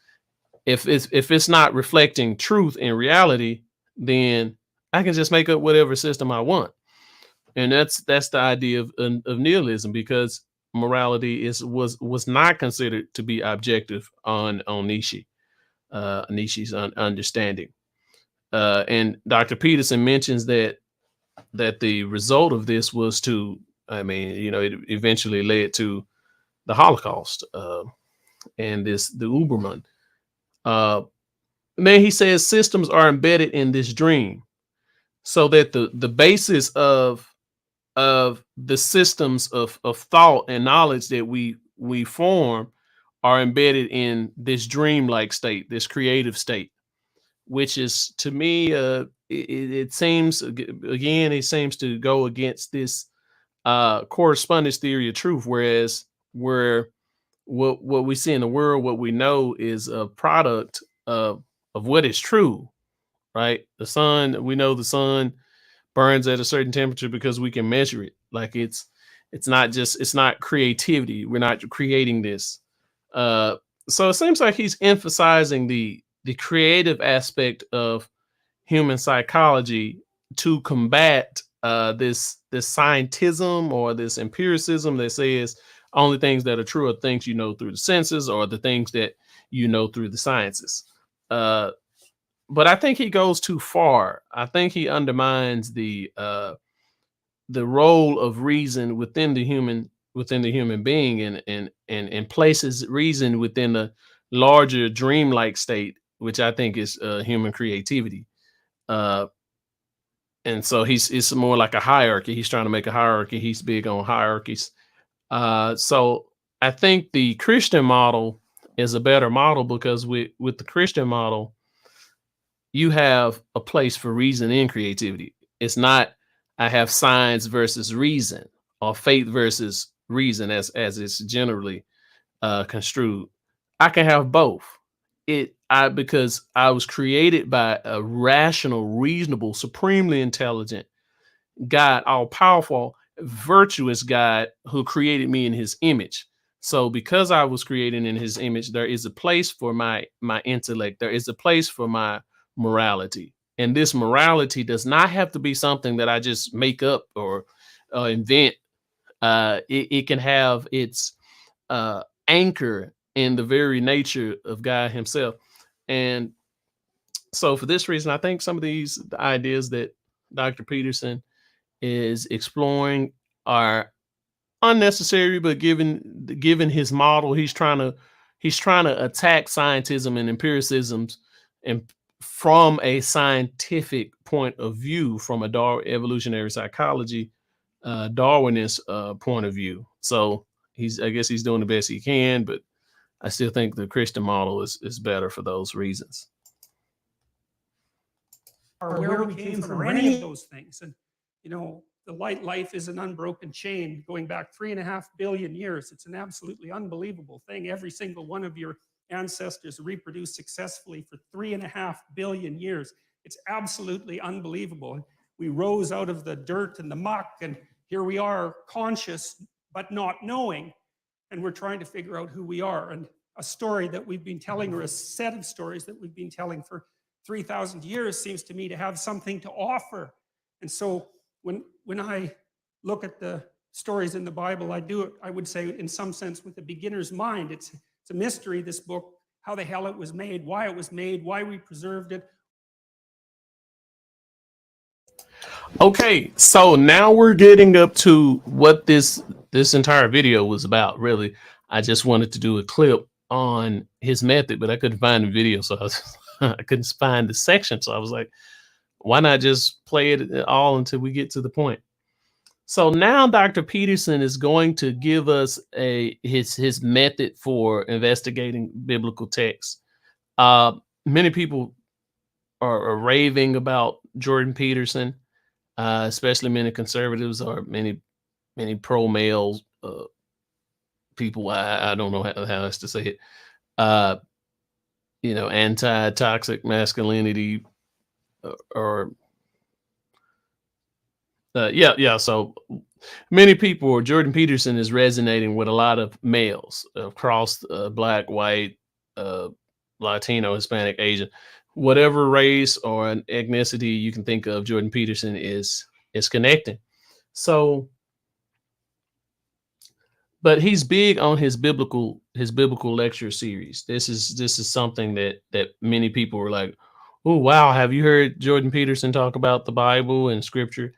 Speaker 1: if it's not reflecting truth in reality, then I can just make up whatever system I want. And that's the idea of nihilism, because morality was not considered to be objective on Nietzsche's understanding. And Dr. Peterson mentions that the result of this was to, I mean, it eventually led to the Holocaust, and the Uberman. Uh, then he says systems are embedded in this dream, so that the basis of the systems of thought and knowledge that we form are embedded in this dreamlike state, this creative state, which is to me, it seems again, it seems to go against this correspondence theory of truth, whereas where what we see in the world, what we know is a product of what is true, right? The sun, we know the sun burns at a certain temperature because we can measure it. Like it's not creativity. We're not creating this. Uh, so it seems like he's emphasizing the creative aspect of human psychology to combat this scientism or this empiricism that says only things that are true are things you know through the senses or the things that you know through the sciences. Uh, but I think he goes too far. I think he undermines the role of reason within the human being, and places reason within a larger dreamlike state, which I think is human creativity. Uh, and so it's more like a hierarchy. He's trying to make a hierarchy. He's big on hierarchies. So I think the Christian model is a better model because with the Christian model, you have a place for reason and creativity. It's not I have science versus reason or faith versus reason as it's generally construed. I can have both. It I Because I was created by a rational, reasonable, supremely intelligent God, all powerful, virtuous God who created me in his image. So because I was created in his image, there is a place for my intellect. There is a place for my morality. And this morality does not have to be something that I just make up or invent. It can have its anchor in the very nature of God himself. And so for this reason, I think some of these ideas that Dr. Peterson is exploring are unnecessary, but given his model, he's trying to attack scientism and empiricisms and from a scientific point of view, from a evolutionary psychology Darwinist point of view. So I guess he's doing the best he can, but I still think the Christian model is better for those reasons.
Speaker 2: Or where we came from, or any of those things. And, the life is an unbroken chain going back 3.5 billion years. It's an absolutely unbelievable thing. Every single one of your ancestors reproduced successfully for 3.5 billion years. It's absolutely unbelievable. And we rose out of the dirt and the muck, and here we are, conscious but not knowing. And we're trying to figure out who we are. And a story that we've been telling, or a set of stories that we've been telling for 3,000 years, seems to me to have something to offer. And so when I look at the stories in the Bible, I would say, in some sense, with a beginner's mind. It's a mystery, this book, how the hell it was made, why we preserved it.
Speaker 1: Okay, so now we're getting up to what this entire video was about. Really, I just wanted to do a clip on his method, but I couldn't find the video, so I couldn't find the section. So I was like, why not just play it all until we get to the point? So now Dr. Peterson is going to give us his method for investigating biblical texts. Many people are raving about Jordan Peterson, especially many conservatives or many pro male people. I don't know how else to say it. Anti toxic masculinity or yeah. So many people, or Jordan Peterson is resonating with a lot of males across black, white, Latino, Hispanic, Asian, whatever race or an ethnicity you can think of. Jordan Peterson is connecting. So, but he's big on his biblical lecture series. This is something that many people were like, oh wow, have you heard Jordan Peterson talk about the Bible and scripture?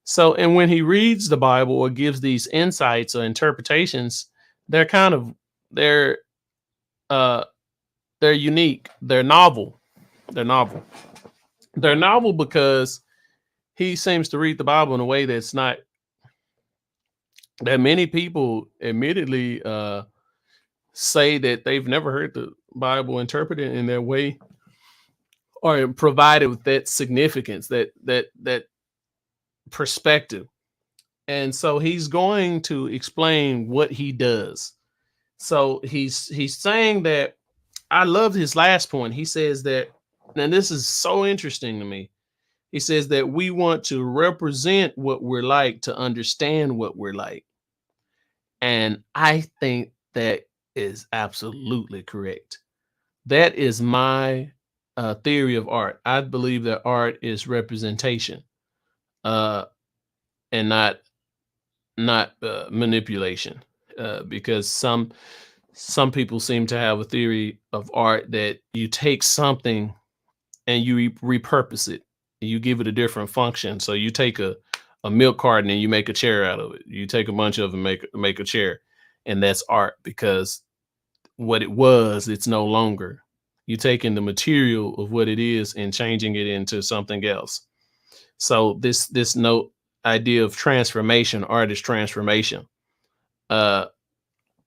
Speaker 1: So, and when he reads the Bible or gives these insights or interpretations, they're kind of they're uh they're unique. They're novel. They're novel. They're novel because he seems to read the Bible in a way that's not, that many people admittedly say that they've never heard the Bible interpreted in that way or provided with that significance, that perspective. And so he's going to explain what he does. So he's saying that I love his last point. He says that, and this is so interesting to me. He says that we want to represent what we're like to understand what we're like. And I think that is absolutely correct. That is my theory of art. I believe that art is representation, uh, and not manipulation. Because some people seem to have a theory of art that you take something and you repurpose it. You give it a different function. So you take a milk carton and you make a chair out of it. You take a bunch of them, make a chair, and that's art because what it was, it's no longer. You taking the material of what it is and changing it into something else. So this no idea of transformation, art is transformation. Uh,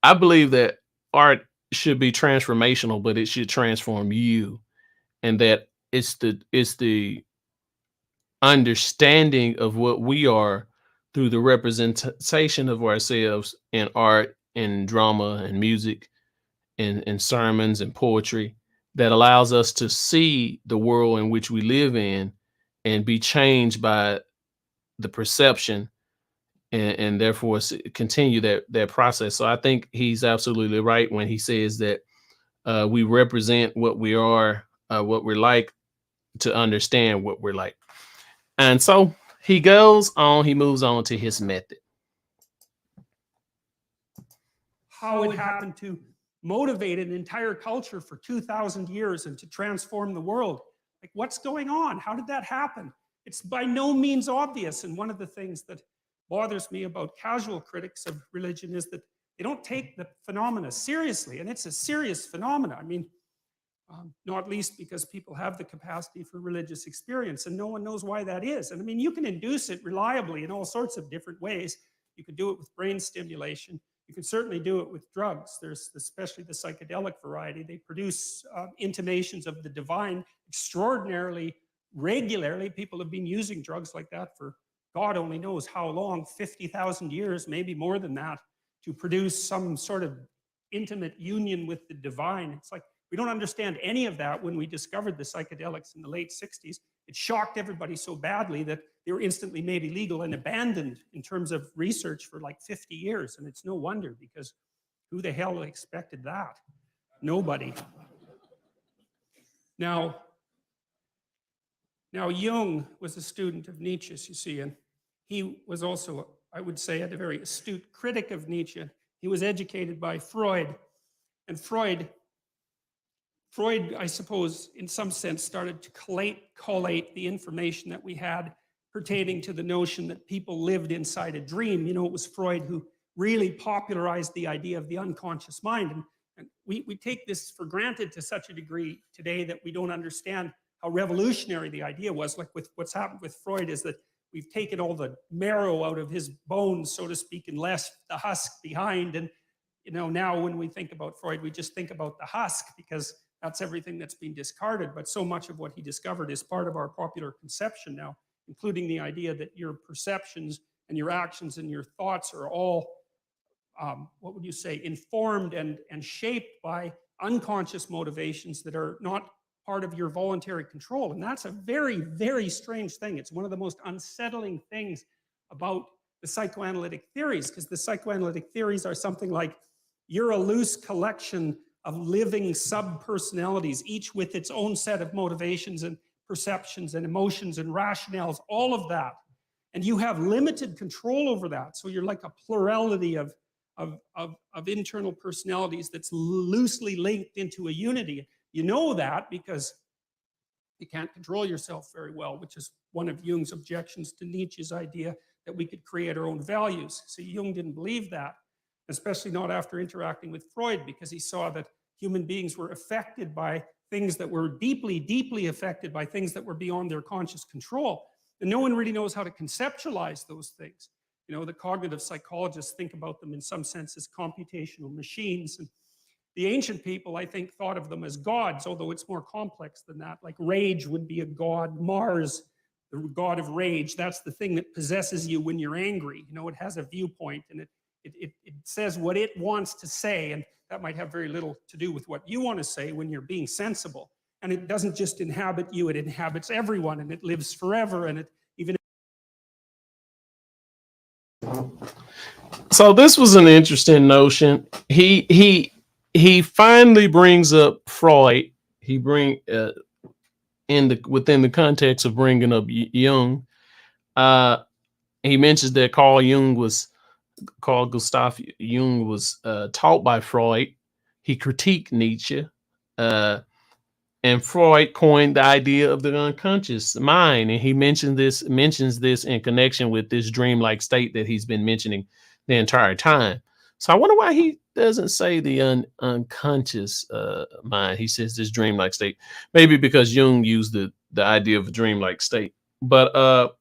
Speaker 1: I believe that art should be transformational, but it should transform you, and that it's the understanding of what we are through the representation of ourselves in art, in drama, and music, in sermons and poetry that allows us to see the world in which we live in and be changed by the perception and therefore continue that process. So I think he's absolutely right when he says that we represent what we are, what we're like, to understand what we're like. And so he goes on, he moves on to his method.
Speaker 2: How it happened to motivate an entire culture for 2,000 years and to transform the world. Like, what's going on? How did that happen? It's by no means obvious. And one of the things that bothers me about casual critics of religion is that they don't take the phenomena seriously. And it's a serious phenomena. I mean, not least because people have the capacity for religious experience and no one knows why that is. And I mean, you can induce it reliably in all sorts of different ways. You can do it with brain stimulation. You can certainly do it with drugs. There's especially the psychedelic variety. They produce intimations of the divine extraordinarily regularly. People have been using drugs like that for God only knows how long, 50,000 years, maybe more than that, to produce some sort of intimate union with the divine. It's like, we don't understand any of that when we discovered the psychedelics in the late 60s. It shocked everybody so badly that they were instantly made illegal and abandoned in terms of research for like 50 years. And it's no wonder, because who the hell expected that? Nobody. Now Jung was a student of Nietzsche's, you see, and he was also, I would say, a very astute critic of Nietzsche. He was educated by Freud, and Freud, I suppose, in some sense, started to collate the information that we had pertaining to the notion that people lived inside a dream. You know, it was Freud who really popularized the idea of the unconscious mind. And we take this for granted to such a degree today that we don't understand how revolutionary the idea was. Like, with what's happened with Freud is that we've taken all the marrow out of his bones, so to speak, and left the husk behind. And you know, now when we think about Freud, we just think about the husk because that's everything that's been discarded. But so much of what he discovered is part of our popular conception now, including the idea that your perceptions and your actions and your thoughts are all, what would you say, informed and shaped by unconscious motivations that are not part of your voluntary control. And that's a very, very strange thing. It's one of the most unsettling things about the psychoanalytic theories, because the psychoanalytic theories are something like, you're a loose collection of living sub-personalities, each with its own set of motivations and perceptions and emotions and rationales, all of that. And you have limited control over that. So you're like a plurality of internal personalities that's loosely linked into a unity. You know that because you can't control yourself very well, which is one of Jung's objections to Nietzsche's idea that we could create our own values. So Jung didn't believe that, especially not after interacting with Freud, because he saw that human beings were affected by things that were deeply, deeply affected by things that were beyond their conscious control. And no one really knows how to conceptualize those things. You know, the cognitive psychologists think about them in some sense as computational machines. And The ancient people, I think, thought of them as gods, although it's more complex than that. Like rage would be a god. Mars, the god of rage, that's the thing that possesses you when you're angry. You know, it has a viewpoint, and it says what it wants to say, and that might have very little to do with what you want to say when you're being sensible. And it doesn't just inhabit you, it inhabits everyone, and it lives forever, and it even...
Speaker 1: So this was an interesting notion. He finally brings up Freud. He bring within the context of bringing up Jung. He mentions that Carl Gustav Jung was taught by Freud. He critiqued Nietzsche, and Freud coined the idea of the unconscious mind. And he mentions this in connection with this dreamlike state that he's been mentioning the entire time. So I wonder why he doesn't say the unconscious mind. He says this dreamlike state. Maybe because Jung used the idea of a dreamlike state. But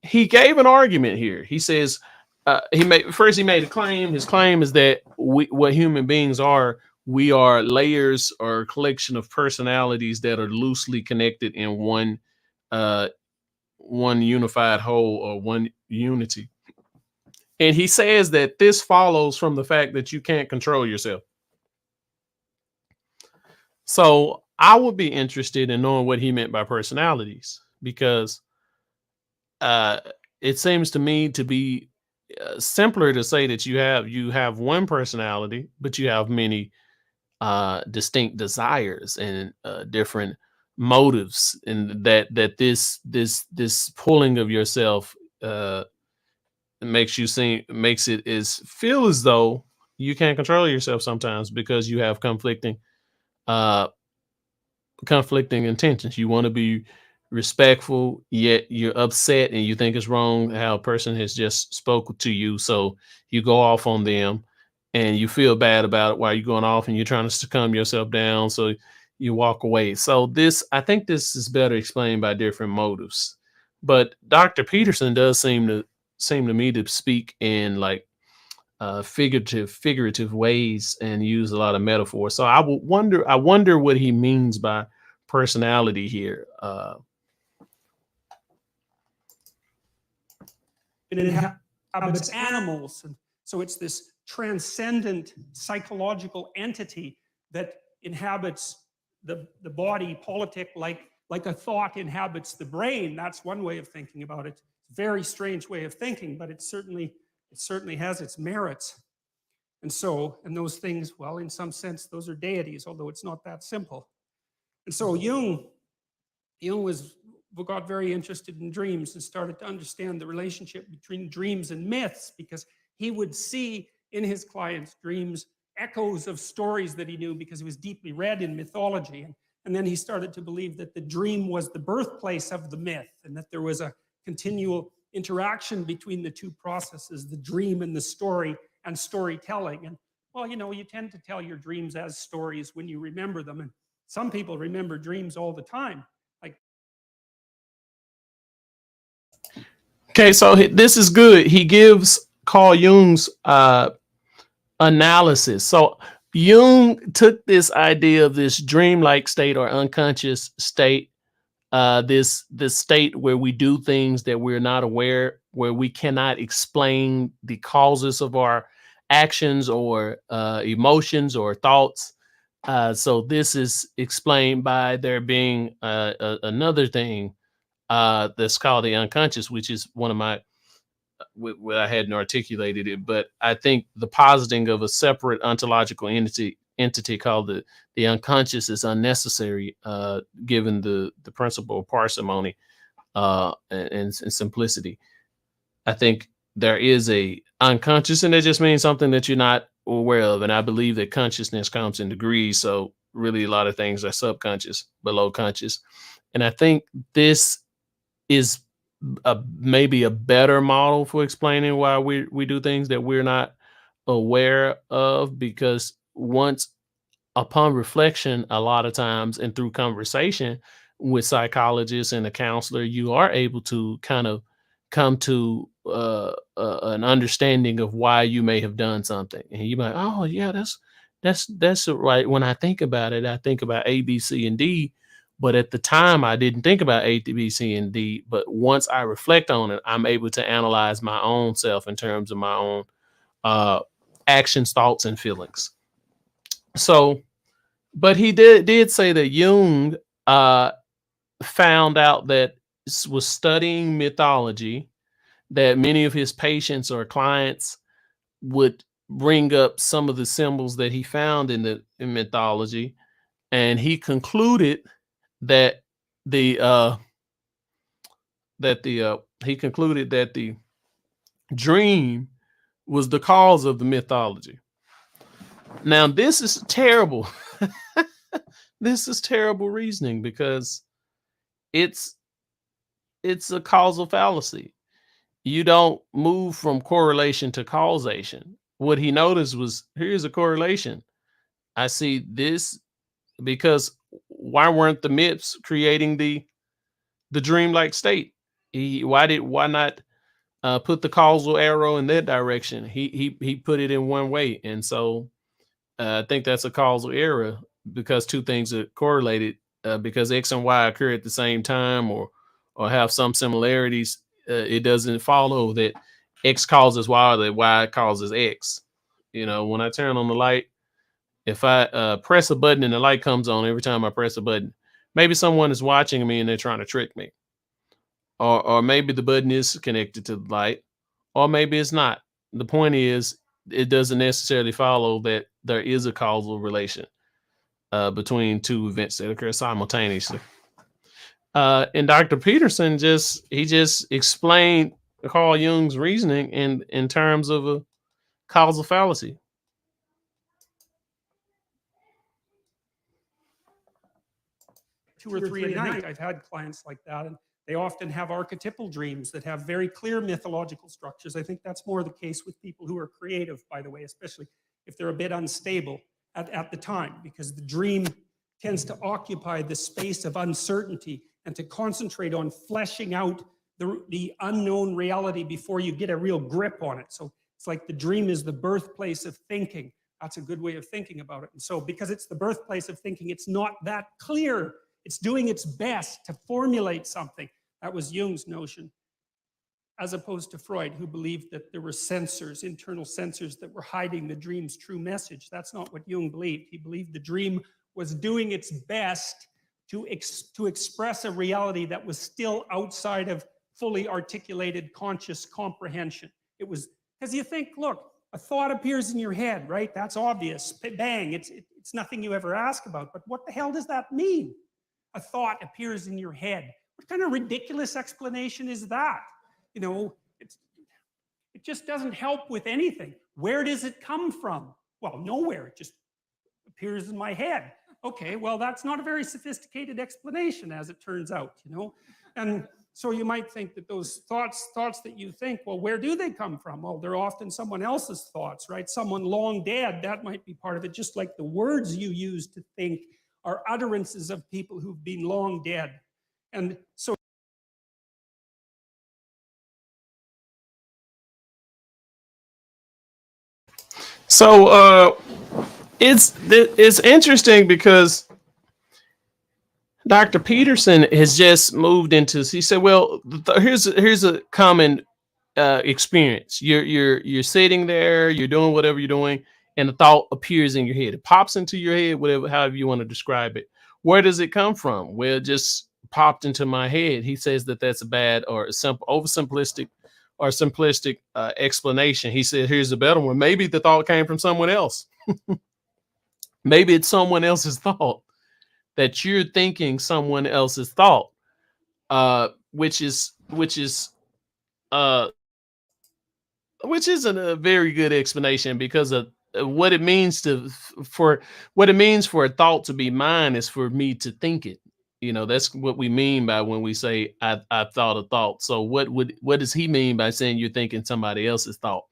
Speaker 1: he gave an argument here. He says he made a claim. His claim is that what human beings are, we are layers or a collection of personalities that are loosely connected in one unified whole, or one unity. And he says that this follows from the fact that you can't control yourself. So I would be interested in knowing what he meant by personalities, because it seems to me to be simpler to say that you have one personality, but you have many distinct desires and different motives, and that this pulling of yourself makes it feel as though you can't control yourself sometimes, because you have conflicting intentions. You want to be respectful, yet you're upset and you think it's wrong how a person has just spoken to you, so you go off on them and you feel bad about it while you're going off, and you're trying to calm yourself down, so you walk away. So I think this is better explained by different motives. But Dr. Peterson does seem to me to speak in like figurative ways and use a lot of metaphors. So I wonder what he means by personality here.
Speaker 2: It inhabits animals, and so it's this transcendent psychological entity that inhabits the body politic, like a thought inhabits the brain. That's one way of thinking about it. Very strange way of thinking, but it certainly has its merits. And those things, well, in some sense, those are deities, although it's not that simple. And so Jung got very interested in dreams and started to understand the relationship between dreams and myths, because he would see in his clients' dreams echoes of stories that he knew, because he was deeply read in mythology. And then he started to believe that the dream was the birthplace of the myth, and that there was a continual interaction between the two processes, the dream and the story, and storytelling. And well, you tend to tell your dreams as stories when you remember them. And some people remember dreams all the time.
Speaker 1: Okay, so this is good. He gives Carl Jung's analysis. So Jung took this idea of this dreamlike state or unconscious state, this state where we do things that we're not aware, where we cannot explain the causes of our actions or emotions or thoughts. So this is explained by there being another thing that's called the unconscious, which is one of my, well, I hadn't articulated it, but I think the positing of a separate ontological entity called the unconscious is unnecessary, given the principle of parsimony and simplicity. I think there is a unconscious, and that just means something that you're not aware of. And I believe that consciousness comes in degrees. So really a lot of things are subconscious, below conscious. And I think this is maybe a better model for explaining why we do things that we're not aware of, because once upon reflection, a lot of times, and through conversation with psychologists and a counselor, you are able to kind of come to an understanding of why you may have done something, and you might, oh yeah, That's right. When I think about it, I think about A, B, C, and D. But at the time, I didn't think about A, B, C, and D. But once I reflect on it, I'm able to analyze my own self in terms of my own uh, actions, thoughts, and feelings. So, but he did say that Jung uh, found out that was studying mythology that many of his patients or clients would bring up some of the symbols that he found in mythology, and he concluded that the he concluded that the dream was the cause of the mythology. Now this is terrible. This is terrible reasoning because it's it's a causal fallacy. You don't move from correlation to causation. What he noticed was, here's a correlation. I see this because why weren't the myths creating the dreamlike state? Why not put the causal arrow in that direction? He put it in one way, and so I think that's a causal error because two things are correlated because X and Y occur at the same time or have some similarities. It doesn't follow that X causes Y or that Y causes X. You know, when I turn on the light, if I press a button and the light comes on every time I press a button, maybe someone is watching me and they're trying to trick me, or maybe the button is connected to the light, or maybe it's not. The point is, it doesn't necessarily follow that there is a causal relation between two events that occur simultaneously. And Dr. Peterson just explained Carl Jung's reasoning in terms of a causal fallacy.
Speaker 2: 2 or 3 a night. I've had clients like that, and they often have archetypal dreams that have very clear mythological structures. I think that's more the case with people who are creative, by the way, especially if they're a bit unstable at the time, because the dream tends to occupy the space of uncertainty and to concentrate on fleshing out the unknown reality before you get a real grip on it. So it's like the dream is the birthplace of thinking. That's a good way of thinking about it. And so, because it's the birthplace of thinking, it's not that clear. It's doing its best to formulate something. That was Jung's notion, as opposed to Freud, who believed that there were sensors, internal sensors, that were hiding the dream's true message. That's not what Jung believed. He believed the dream was doing its best to express a reality that was still outside of fully articulated conscious comprehension. It was, because you think, look, a thought appears in your head, right? That's obvious. Bang, it's nothing you ever ask about. But what the hell does that mean? A thought appears in your head. What kind of ridiculous explanation is that? You know, it just doesn't help with anything. Where does it come from? Well, nowhere. It just appears in my head. Okay, well, that's not a very sophisticated explanation, as it turns out, you know? And so you might think that those thoughts that you think, well, where do they come from? Well, they're often someone else's thoughts, right? Someone long dead, that might be part of it, just like the words you use to think are utterances of people who've been long dead. And so
Speaker 1: it's interesting because Dr. Peterson has just moved into. He said, "Well, here's a common experience. You're sitting there, you're doing whatever you're doing, and the thought appears in your head. It pops into your head, whatever, however you want to describe it. Where does it come from? Well, it just popped into my head." He says that that's a bad or a simple, oversimplistic or simplistic explanation. He said, "Here's a better one. Maybe the thought came from someone else. Maybe it's someone else's thought." That you're thinking someone else's thought, uh, which isn't a very good explanation because of what it means for what it means for a thought to be mine is for me to think it. You know, that's what we mean by when we say I thought a thought. So what does he mean by saying you're thinking somebody else's thought?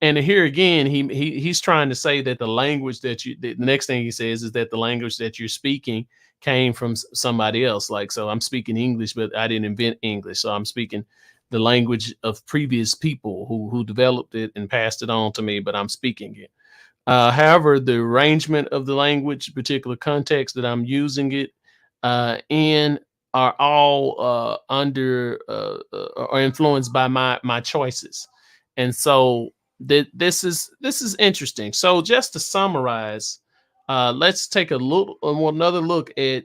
Speaker 1: And here again, he's trying to say that the language that the next thing he says is that the language that you're speaking came from somebody else. Like, so I'm speaking English, but I didn't invent English. So I'm speaking the language of previous people who developed it and passed it on to me, but I'm speaking it. However, the arrangement of the language, particular context that I'm using it in, are all under or influenced by my choices, and so this is interesting. So just to summarize, let's take a little another look at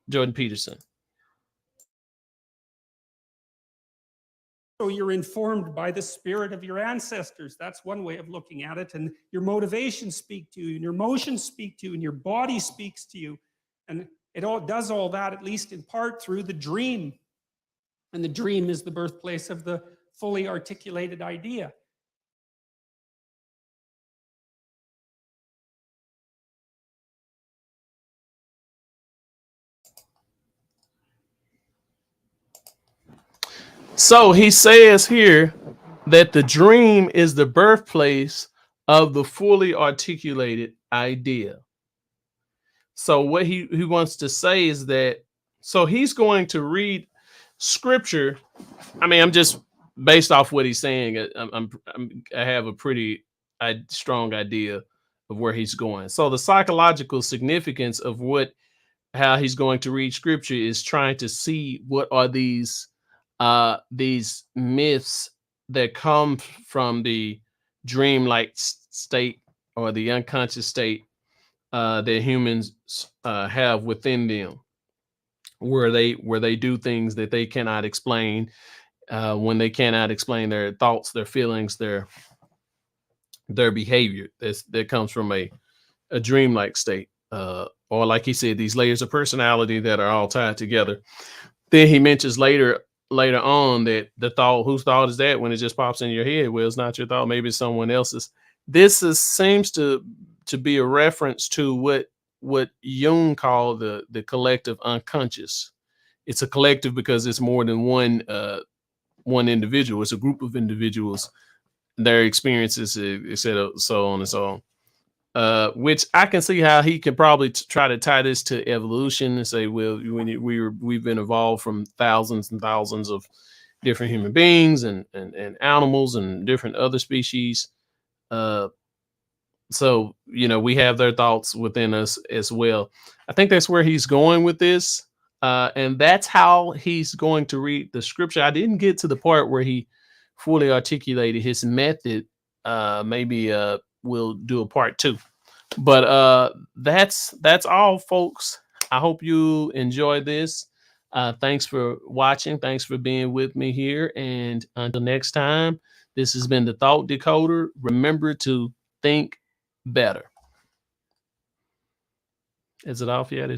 Speaker 1: Jordan Peterson.
Speaker 2: So you're informed by the spirit of your ancestors. That's one way of looking at it. And your motivations speak to you, and your emotions speak to you, and your body speaks to you. And it all does all that, at least in part, through the dream. And the dream is the birthplace of the fully articulated idea.
Speaker 1: So he says here that the dream is the birthplace of the fully articulated idea. So what he wants to say is that, so he's going to read scripture. I mean, I'm just based off what he's saying. I have a pretty strong idea of where he's going. So the psychological significance of how he's going to read scripture is trying to see what are these myths that come from the dreamlike state or the unconscious state that humans have within them, where they do things that they cannot explain, when they cannot explain their thoughts, their feelings, their behavior. That comes from a dreamlike state, or like he said, these layers of personality that are all tied together. Then he mentions later on that the thought, whose thought is that, when it just pops in your head? Well, it's not your thought, maybe it's someone else's. Seems to be a reference to what Jung called the collective unconscious. It's a collective because it's more than one individual. It's a group of individuals, their experiences, etc., so on and so on. Which I can see how he can probably try to tie this to evolution and say, well, we've been evolved from thousands and thousands of different human beings and animals and different other species. So we have their thoughts within us as well. I think that's where he's going with this, and that's how he's going to read the scripture. I didn't get to the part where he fully articulated his method. Maybe we'll do a part 2. But that's all, folks. I hope you enjoy this. Thanks for watching. Thanks for being with me here. And until next time, this has been the Thought Decoder. Remember to think better. Is it off yet?